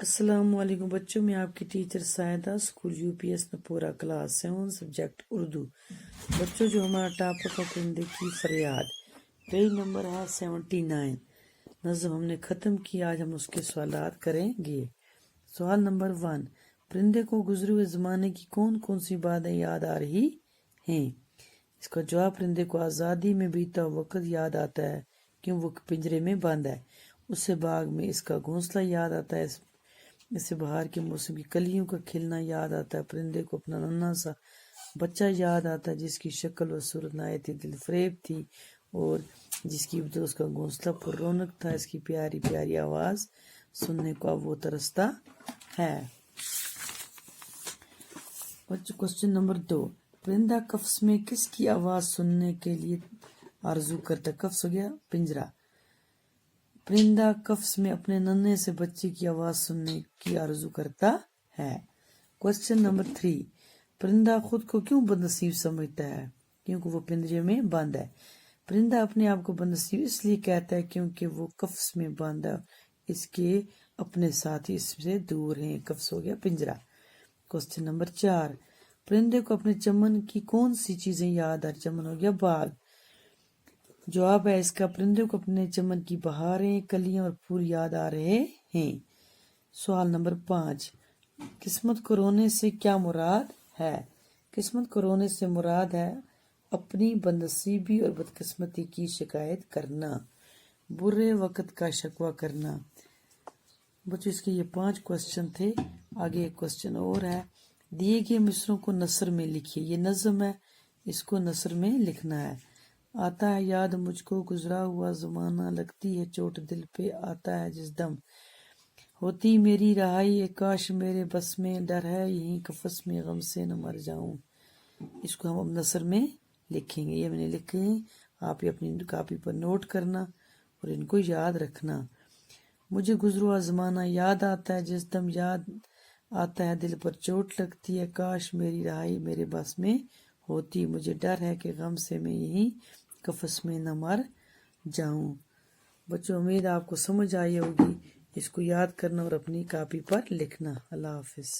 السلام علیکم بچوں، میں آپ کی teacher Saida, school UPS Nipora, class 7، subject Urdu. بچوں، جو ہمارا ٹاپک ہے پرندے کی فریاد، پیج نمبر ہے 79۔ نظم ہم نے ختم کی، آج ہم اس کے سوالات کریں گے۔ سوال نمبر 1، پرندے کو گزرے ہوئے زمانے کی کون کون سی باتیں یاد آ رہی ہیں؟ اس کا جواب، پرندے کو آزادی میں بیتا وقت یاد آتا ہے کیوں وہ پنجرے میں بند ہے، اسے باغ میں اس کا گھونسلہ یاد آتا ہے، اسے بہار کے موسم کی کلیوں کا کھلنا یاد آتا ہے، پرندے کو اپنا ننھا سا بچہ یاد آتا ہے جس کی شکل و صورت نہایت دل فریب تھی اور جس کی وجہ اس کا گھونسلہ پر رونق تھا، اس کی پیاری پیاری آواز سننے کو اب وہ ترستا ہے۔ کوشچن نمبر 2، پرندہ قفس میں کس کی آواز سننے کے لیے آرزو کرتا ہے؟ قفس ہو گیا پنجرہ۔ پرندہ قفس میں اپنے ننھے سے بچے کی آواز سننے کی آرزو کرتا ہے۔ کوشچن نمبر 3، پرندہ خود کو کیوں بدنصیب سمجھتا ہے؟ کیونکہ وہ پنجرے میں بند ہے۔ پرندہ اپنے آپ کو بدنصیب اس لیے کہتا ہے کیونکہ وہ قفس میں بند ہے، اس کے اپنے ساتھی اس سے دور ہیں۔ قفس ہو گیا پنجرہ۔ کوشچن نمبر 4، پرندے کو اپنے چمن کی کون سی چیزیں یاد آ؟ چمن ہو گیا باغ۔ جواب ہے اس کا، پرندے کو اپنے چمن کی بہاریں، کلیاں اور پھول یاد آ رہے ہیں۔ سوال نمبر 5، قسمت کو رونے سے کیا مراد ہے؟ قسمت کو رونے سے مراد ہے اپنی بدنصیبی اور بدقسمتی کی شکایت کرنا، برے وقت کا شکوہ کرنا۔ بچوں، اس کے یہ 5 کوشچن تھے۔ آگے ایک کوشچن اور ہے، دیے گئے مصروں کو نثر میں لکھیے۔ یہ نظم ہے، اس کو نثر میں لکھنا ہے۔ آتا ہے یاد مجھ کو گزرا ہوا زمانہ، لگتی ہے چوٹ دل پہ آتا ہے جس دم، ہوتی میری رہائی کاش میرے بس میں، ڈر ہے یہیں قفس میں غم سے نہ مر جاؤں۔ اس کو ہم اب نثر میں لکھیں گے۔ یہ میں نے لکھے ہیں، آپ یہ اپنی کاپی پر نوٹ کرنا اور ان کو یاد رکھنا۔ مجھے گزرا زمانہ یاد آتا ہے جس دم، یاد آتا ہے دل پر چوٹ لگتی ہے، کاش میری رہائی میرے بس میں ہوتی، مجھے ڈر ہے کہ غم سے میں یہیں قفس میں نہ مر جاؤں۔ بچوں، امید آپ کو سمجھ آئی ہوگی، اس کو یاد کرنا اور اپنی کاپی پر لکھنا۔ اللہ حافظ۔